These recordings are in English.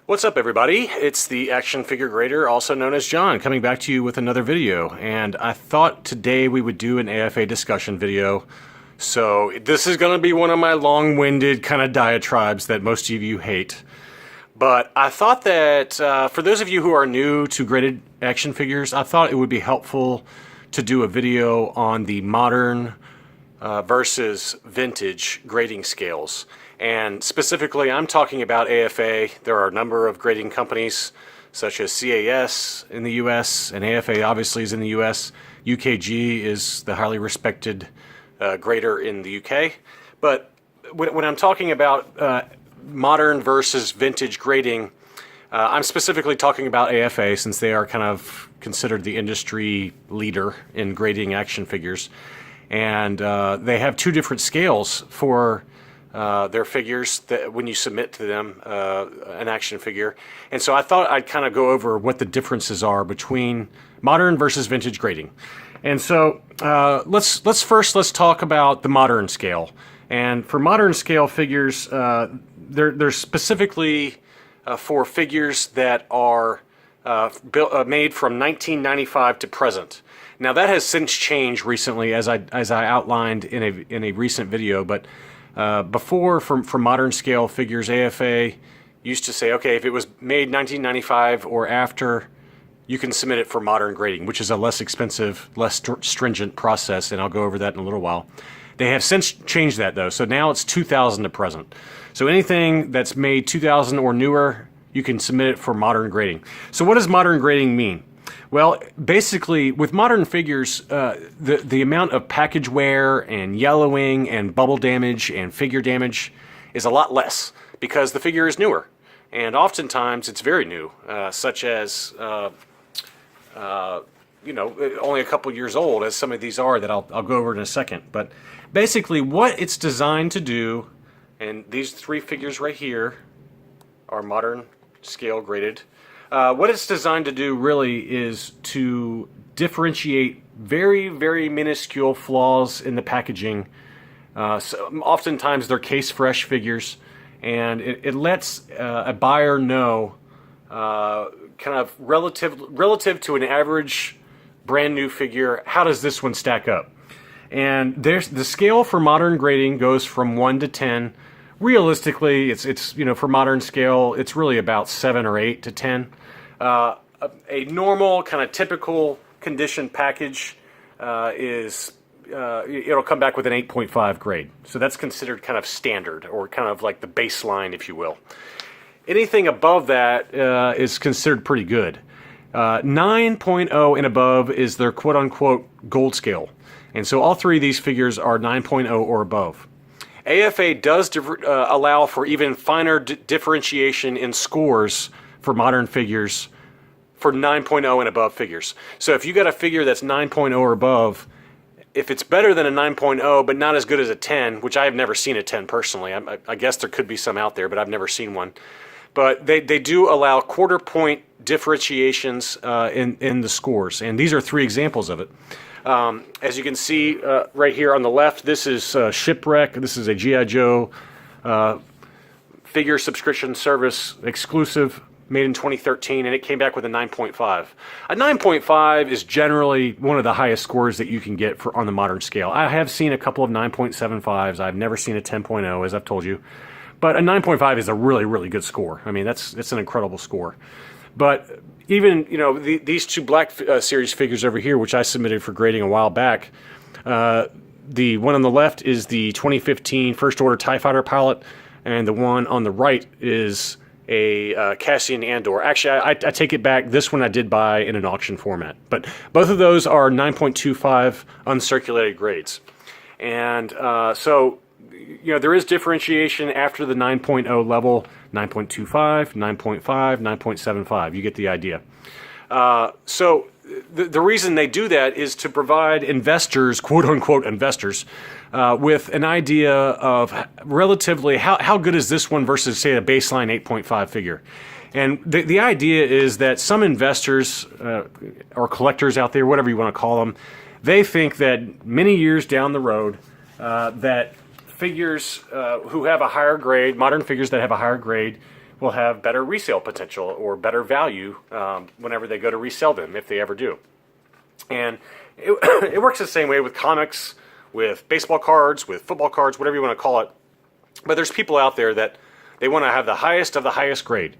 What's up, everybody? It's the action figure grader, also known as John, coming back to you with another video. And I thought today we would do an AFA discussion video. So this is going to be one of my long-winded kind of diatribes that most of you hate. But I thought that for those of you who are new to graded action figures, I thought it would be helpful to do a video on the modern versus vintage grading scales. And specifically, I'm talking about AFA. There are a number of grading companies, such as CAS in the US, and AFA obviously is in the US. UKG is the highly respected grader in the UK. But when I'm talking about modern versus vintage grading, I'm specifically talking about AFA, since they are kind of considered the industry leader in grading action figures. And they have two different scales for their figures that when you submit to them an action figure. And so I thought I'd kind of go over what the differences are between modern versus vintage grading. And so let's talk about the modern scale. And for modern scale figures, they're specifically for figures that are made from 1995 to present. Now that has since changed recently, as I outlined in a recent video. But before, for modern scale figures, AFA used to say, okay, if it was made 1995 or after, you can submit it for modern grading, which is a less expensive, less stringent process, and I'll go over that in a little while. They have since changed that, though, so now it's 2000 to present. So anything that's made 2000 or newer, you can submit it for modern grading. So what does modern grading mean? Well, basically, with modern figures, the amount of package wear and yellowing and bubble damage and figure damage is a lot less because the figure is newer. And oftentimes it's very new, such as, only a couple years old, as some of these are that I'll go over in a second. But basically what it's designed to do, and these three figures right here are modern scale graded. What it's designed to do really is to differentiate very, very minuscule flaws in the packaging. So oftentimes they're case fresh figures, and it lets a buyer know kind of relative to an average brand new figure, how does this one stack up? And the scale for modern grading goes from 1 to 10. Realistically, it's for modern scale, it's really about 7 or 8 to 10. A normal kind of typical condition package it'll come back with an 8.5 grade. So that's considered kind of standard, or kind of like the baseline, if you will. Anything above that is considered pretty good. 9.0 and above is their quote-unquote gold scale. And so all three of these figures are 9.0 or above. AFA does allow for even finer differentiation in scores for modern figures for 9.0 and above figures. So if you got a figure that's 9.0 or above, if it's better than a 9.0 but not as good as a 10, which I have never seen a 10 personally, I guess there could be some out there, but I've never seen one. But they do allow quarter point differentiations in the scores, and these are three examples of it. As you can see right here on the left, this is Shipwreck. This is a G.I. Joe figure subscription service exclusive, made in 2013, and it came back with a 9.5. A 9.5 is generally one of the highest scores that you can get on the modern scale. I have seen a couple of 9.75s. I've never seen a 10.0, as I've told you. But a 9.5 is a really, really good score. I mean, that's an incredible score. But even, these two Black Series figures over here, which I submitted for grading a while back, the one on the left is the 2015 First Order TIE Fighter pilot, and the one on the right is a Cassian Andor. Actually, I take it back. This one I did buy in an auction format. But both of those are 9.25 uncirculated grades. And so, there is differentiation after the 9.0 level, 9.25, 9.5, 9.75. You get the idea. So the reason they do that is to provide investors, quote-unquote investors, with an idea of relatively how good is this one versus, say, a baseline 8.5 figure. And the idea is that some investors or collectors out there, whatever you want to call them, they think that many years down the road that figures who have a higher grade, modern figures that have a higher grade, will have better resale potential or better value whenever they go to resell them, if they ever do. And it works the same way with comics, with baseball cards, with football cards, whatever you want to call it. But there's people out there that they want to have the highest of the highest grade.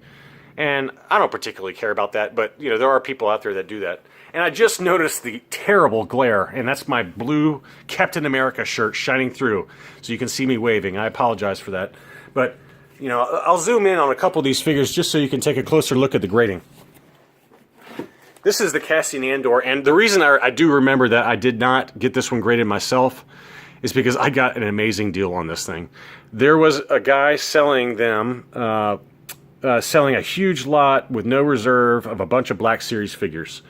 And I don't particularly care about that, but there are people out there that do that. And I just noticed the terrible glare, and that's my blue Captain America shirt shining through. So you can see me waving. I apologize for that. But, I'll zoom in on a couple of these figures just so you can take a closer look at the grading. This is the Cassian Andor, and the reason I do remember that I did not get this one graded myself is because I got an amazing deal on this thing. There was a guy selling them, selling a huge lot with no reserve of a bunch of Black Series figures.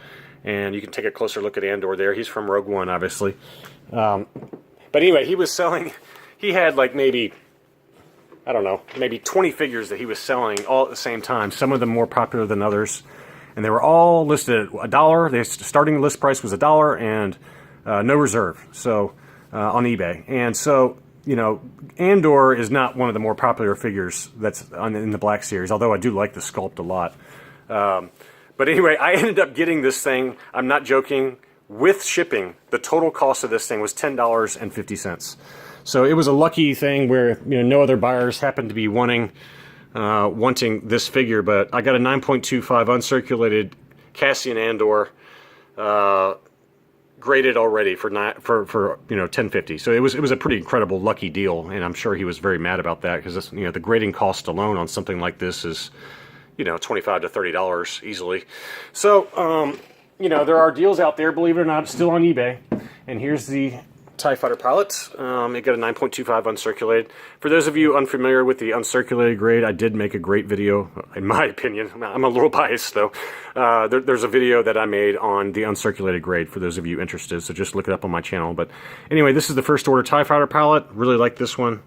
And you can take a closer look at Andor there. He's from Rogue One, obviously. But anyway, he had like maybe 20 figures that he was selling all at the same time, some of them more popular than others. And they were all listed at $1. The starting list price was $1 and no reserve, so on eBay. And so, Andor is not one of the more popular figures that's in the Black Series, although I do like the sculpt a lot. But anyway, I ended up getting this thing, I'm not joking, with shipping. The total cost of this thing was $10.50. So it was a lucky thing where no other buyers happened to be wanting this figure, but I got a 9.25 uncirculated Cassian Andor graded already for $10.50. So it was a pretty incredible lucky deal, and I'm sure he was very mad about that because the grading cost alone on something like this is $25 to $30 easily. So there are deals out there, believe it or not, still on eBay. And here's the TIE Fighter pilot. It got a 9.25 uncirculated. For those of you unfamiliar with the uncirculated grade, I did make a great video, in my opinion. I'm a little biased, though. There's a video that I made on the uncirculated grade for those of you interested, so just look it up on my channel. But anyway, this is the first order TIE Fighter pilot. Really like this one.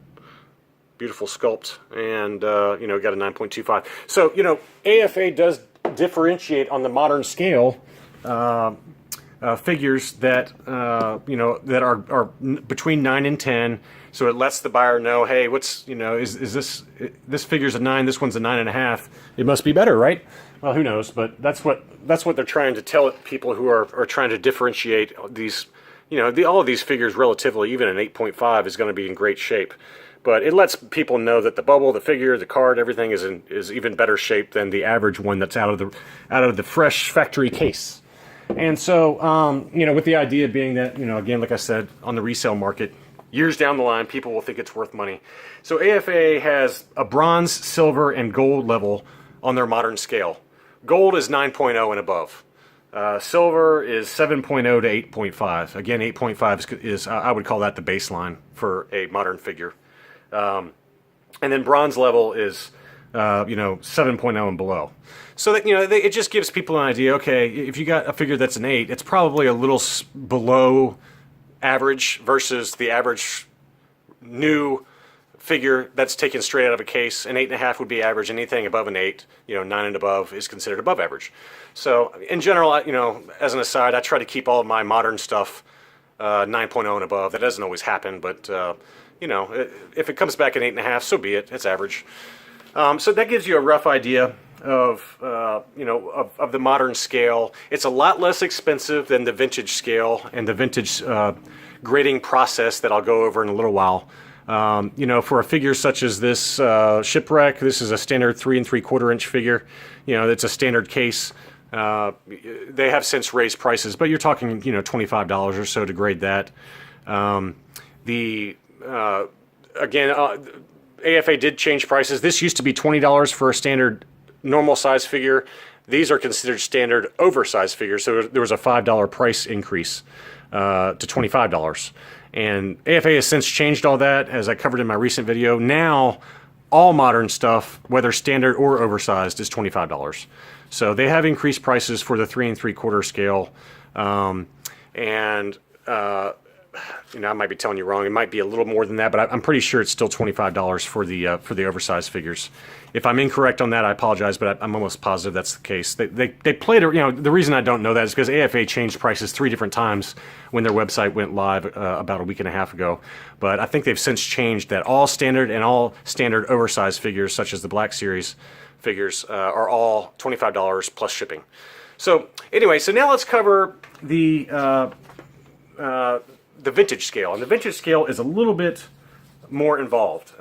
Beautiful sculpt, and got a 9.25. So AFA does differentiate on the modern scale figures that that are between 9 and 10. So it lets the buyer know, hey, what's is this figure's a 9, this one's a 9.5. It must be better, right? Well, who knows? But that's what they're trying to tell people who are trying to differentiate these. All of these figures relatively, even an 8.5 is going to be in great shape. But it lets people know that the bubble, the figure, the card, everything is even better shape than the average one that's out of the fresh factory case. And so, with the idea being that, again, like I said, on the resale market, years down the line, people will think it's worth money. So AFA has a bronze, silver, and gold level on their modern scale. Gold is 9.0 and above. Silver is 7.0 to 8.5. Again, 8.5 is I would call that the baseline for a modern figure. And then bronze level is 7.0 and below. So that it just gives people an idea. Okay, if you got a figure that's an 8, it's probably a little below average versus the average new figure that's taken straight out of a case. An 8.5 would be average. Anything above an 8, 9 and above is considered above average. So in general, as an aside, I try to keep all of my modern stuff 9.0 and above. That doesn't always happen, but if it comes back at 8.5, so be it. It's average. So that gives you a rough idea of the modern scale. It's a lot less expensive than the vintage scale and the vintage grading process that I'll go over in a little while. For a figure such as this Shipwreck, this is a standard 3 3/4 inch figure. It's a standard case. They have since raised prices, but you're talking $25 or so to grade that. AFA did change prices. This used to be $20 for a standard normal size figure. These are considered standard oversized figures, so there was a $5 price increase to $25. And AFA has since changed all that, as I covered in my recent video. Now, all modern stuff, whether standard or oversized, is $25. So they have increased prices for the 3 3/4 scale. I might be telling you wrong. It might be a little more than that, but I'm pretty sure it's still $25 for the oversized figures. If I'm incorrect on that, I apologize, but I'm almost positive that's the case. They played, the reason I don't know that is because AFA changed prices 3 different times when their website went live about a week and a half ago. But I think they've since changed that all standard oversized figures, such as the Black Series figures, are all $25 plus shipping. So anyway, so now let's cover the vintage scale. And the vintage scale is a little bit more involved.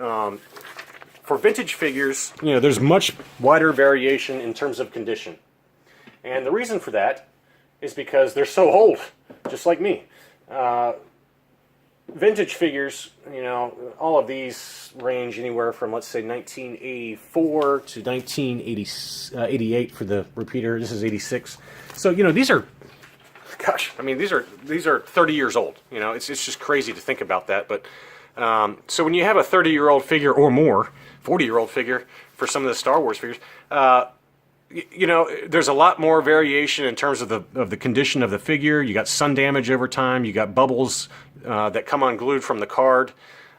For vintage figures, there's much wider variation in terms of condition. And the reason for that is because they're so old, just like me. Vintage figures, all of these range anywhere from, let's say, 1984 to 1988 for the repeater. This is 86. So, these are, gosh, I mean, these are 30 years old. It's just crazy to think about that. But so when you have a 30-year-old figure or more, 40-year-old figure for some of the Star Wars figures, there's a lot more variation in terms of the condition of the figure. You got sun damage over time. You got bubbles that come unglued from the card.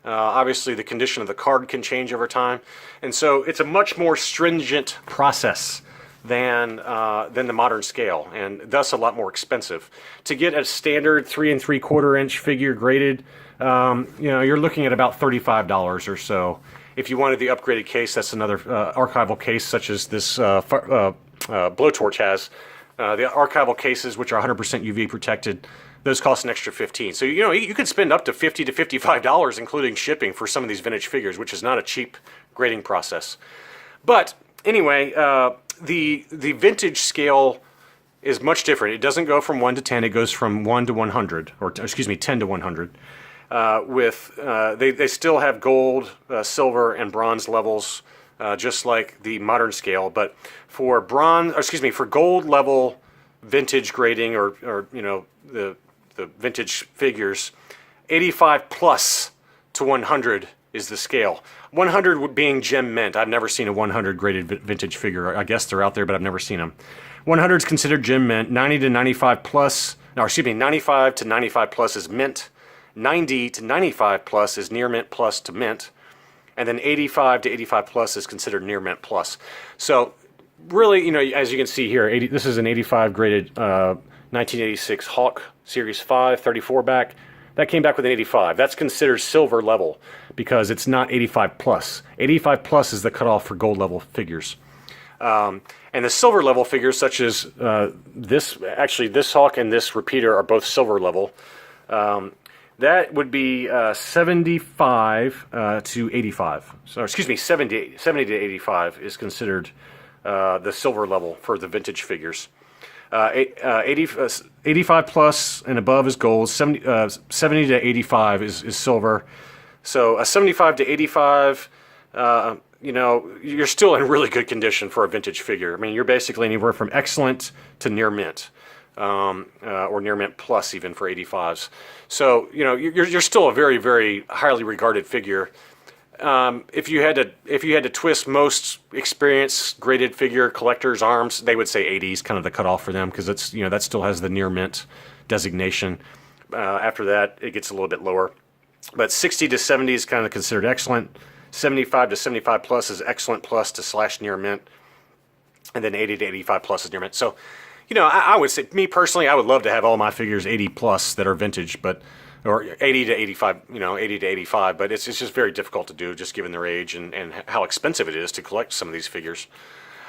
Obviously, the condition of the card can change over time, and so it's a much more stringent process than the modern scale, and thus a lot more expensive. To get a standard 3 3/4 inch figure graded, you're looking at about $35 or so. If you wanted the upgraded case, that's another archival case, such as this blowtorch has. The archival cases, which are 100% UV protected, those cost an extra $15. So you could spend up to $50 to $55, including shipping, for some of these vintage figures, which is not a cheap grading process. But anyway, the vintage scale is much different. It doesn't go from 1 to 10. It goes from 1 to 100, or excuse me, 10 to 100. They still have gold, silver, and bronze levels, just like the modern scale. But for for gold level vintage grading, or the vintage figures, 85 plus to 100 is the scale. 100 being gem mint. I've never seen a 100 graded vintage figure. I guess they're out there, but I've never seen them. 100 is considered gem mint. 90 to 95 plus, 95 to 95 plus is mint. 90 to 95 plus is near mint plus to mint, and then 85 to 85 plus is considered near mint plus. So really, as you can see here, this is an 85 graded 1986 Hawk Series 5 34 back. That came back with an 85. That's considered silver level because it's not 85 plus. 85 plus is the cutoff for gold level figures. And the silver level figures, such as this Hawk and this repeater, are both silver level. That would be 75 to 85. So, excuse me, 70 to 85 is considered the silver level for the vintage figures. 85 plus and above is gold. 70 to 85 is silver. So a 75 to 85, you're still in really good condition for a vintage figure. I mean, you're basically anywhere from excellent to near mint. Or near mint plus even for 85s. So you're still a very, very highly regarded figure. If you had to twist most experienced graded figure collectors' arms, they would say 80 is kind of the cutoff for them, because it's that still has the near mint designation. After that, it gets a little bit lower. But 60 to 70 is kind of considered excellent. 75 to 75 plus is excellent plus to / near mint, and then 80 to 85 plus is near mint. So. I would say, me personally, I would love to have all my figures 80 plus that are vintage, or 80 to 85, 80 to 85, but it's just very difficult to do, just given their age and how expensive it is to collect some of these figures.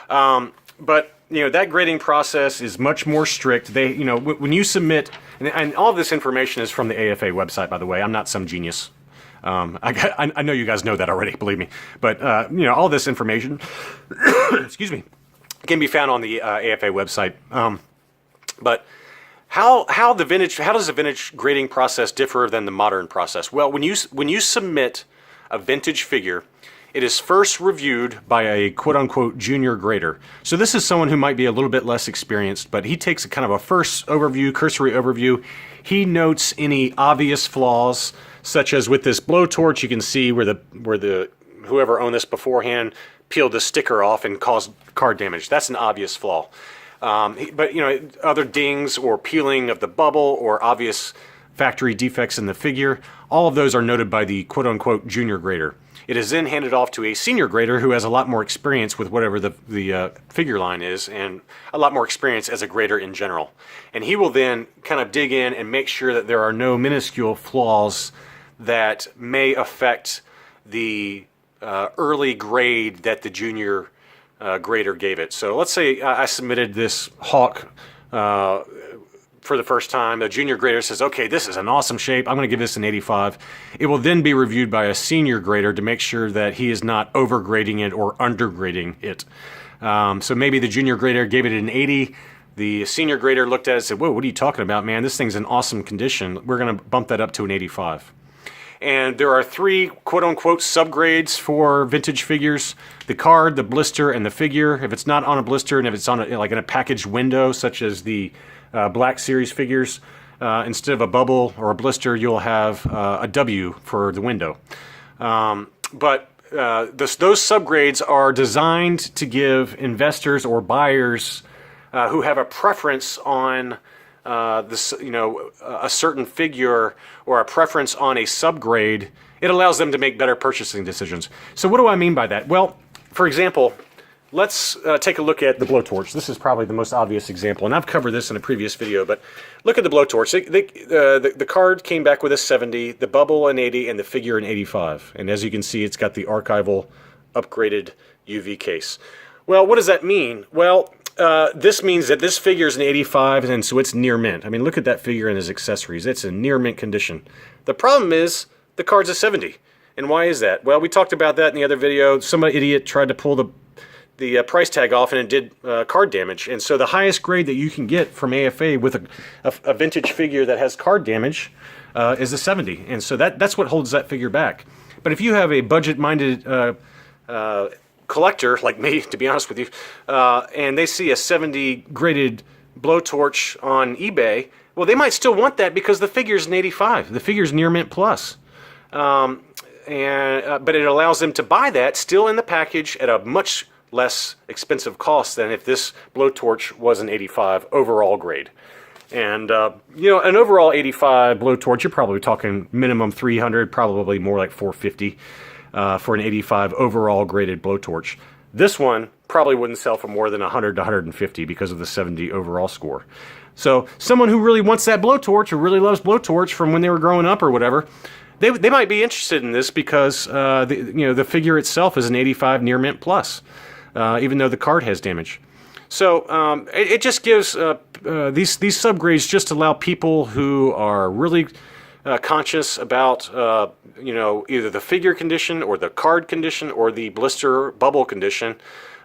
But that grading process is much more strict. They, when you submit, and all of this information is from the AFA website, by the way. I'm not some genius. I know you guys know that already, believe me. But all this information, excuse me, can be found on the AFA website. But how does the vintage grading process differ than the modern process? Well, when you submit a vintage figure, it is first reviewed by a quote-unquote junior grader. So this is someone who might be a little bit less experienced, but he takes a kind of a first overview, cursory overview. He notes any obvious flaws, such as with this blowtorch, you can see where the whoever owned this beforehand peeled the sticker off and caused card damage. That's an obvious flaw. But other dings or peeling of the bubble or obvious factory defects in the figure. All of those are noted by the quote-unquote junior grader. It is then handed off to a senior grader who has a lot more experience with whatever the figure line is, and a lot more experience as a grader in general. And he will then kind of dig in and make sure that there are no minuscule flaws that may affect the early grade that the junior grader gave it. So let's say I submitted this Hawk for the first time. The junior grader says, okay, this is an awesome shape. I'm going to give this an 85. It will then be reviewed by a senior grader to make sure that he is not overgrading it or undergrading it. So maybe the junior grader gave it an 80. The senior grader looked at it and said, whoa, what are you talking about, man? This thing's in awesome condition. We're going to bump that up to an 85. And there are 3 quote-unquote subgrades for vintage figures: the card, the blister, and the figure. If it's not on a blister and if it's on like in a packaged window, such as the Black Series figures, instead of a bubble or a blister, you'll have a W for the window. But those subgrades are designed to give investors or buyers who have a preference on a certain figure or a preference on a subgrade. It allows them to make better purchasing decisions. So what do I mean by that? Well, for example, let's take a look at the blowtorch. This is probably the most obvious example, and I've covered this in a previous video, but look at the blowtorch. The card came back with a 70, the bubble an 80, and the figure an 85. And as you can see, it's got the archival upgraded UV case. Well, what does that mean? Well, this means that this figure is an 85, and so it's near mint. I mean, look at that figure and his accessories. It's in near mint condition. The problem is the card's a 70. And why is that? Well, we talked about that in the other video. Some idiot tried to pull the price tag off, and it did card damage. And so the highest grade that you can get from AFA with a vintage figure that has card damage is a 70. And so that's what holds that figure back. But if you have a budget-minded collector like me, to be honest with you, and they see a 70 graded blowtorch on eBay, well, they might still want that because the figure's an 85. The figure's near mint plus. But it allows them to buy that still in the package at a much less expensive cost than if this blowtorch was an 85 overall grade. And, an overall 85 blowtorch, you're probably talking minimum 300, probably more like 450 for an 85 overall graded blowtorch. This one probably wouldn't sell for more than 100 to 150 because of the 70 overall score. So someone who really wants that blowtorch or really loves blowtorch from when they were growing up or whatever, they might be interested in this because the figure itself is an 85 near mint plus, even though the card has damage. So it just gives these subgrades just allow people who are really conscious about either the figure condition or the card condition or the blister bubble condition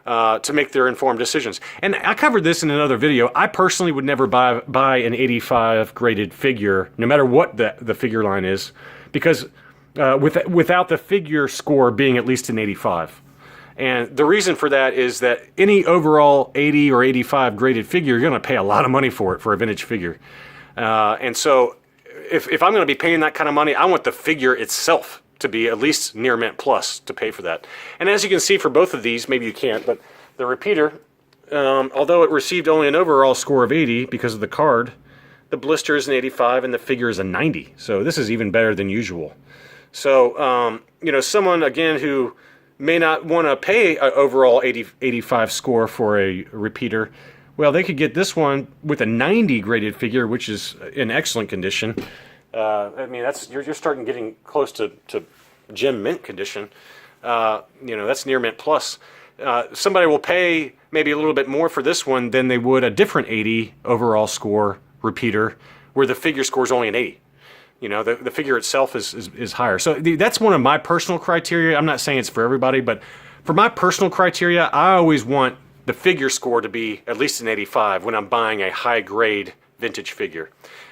to make their informed decisions. And I covered this in another video. I personally would never buy an 85 graded figure, no matter what the figure line is, because without the figure score being at least an 85. And the reason for that is that any overall 80 or 85 graded figure, you're going to pay a lot of money for it for a vintage figure. And so if I'm going to be paying that kind of money, I want the figure itself to be at least near mint plus to pay for that. And as you can see for both of these, maybe you can't, but the repeater, although it received only an overall score of 80 because of the card, the blister is an 85 and the figure is a 90. So this is even better than usual. So, someone, again, who may not want to pay an overall 85 score for a repeater, well, they could get this one with a 90 graded figure, which is in excellent condition. You're starting getting close to gem mint condition. That's near mint plus. Somebody will pay maybe a little bit more for this one than they would a different 80 overall score repeater, where the figure score is only an 80. The figure itself is higher. So that's one of my personal criteria. I'm not saying it's for everybody, but for my personal criteria, I always want the figure score to be at least an 85 when I'm buying a high grade vintage figure.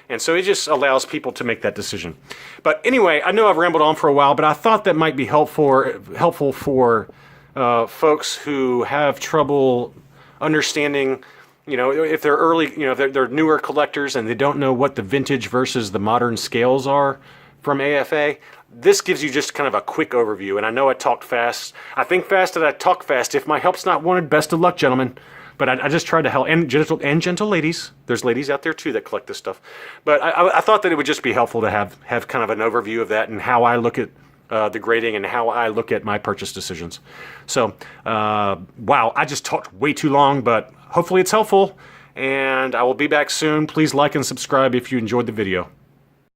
And so it just allows people to make that decision. But anyway, I know I've rambled on for a while, but I thought that might be helpful for folks who have trouble understanding, if they're early, if they're newer collectors and they don't know what the vintage versus the modern scales are from AFA. This gives you just kind of a quick overview. And I know I talked fast. I think fast and I talk fast. If my help's not wanted, best of luck, gentlemen. But I just tried to help, and gentle ladies. There's ladies out there too that collect this stuff. But I thought that it would just be helpful to have kind of an overview of that and how I look at the grading and how I look at my purchase decisions. So, wow, I just talked way too long, but hopefully it's helpful. And I will be back soon. Please like and subscribe if you enjoyed the video.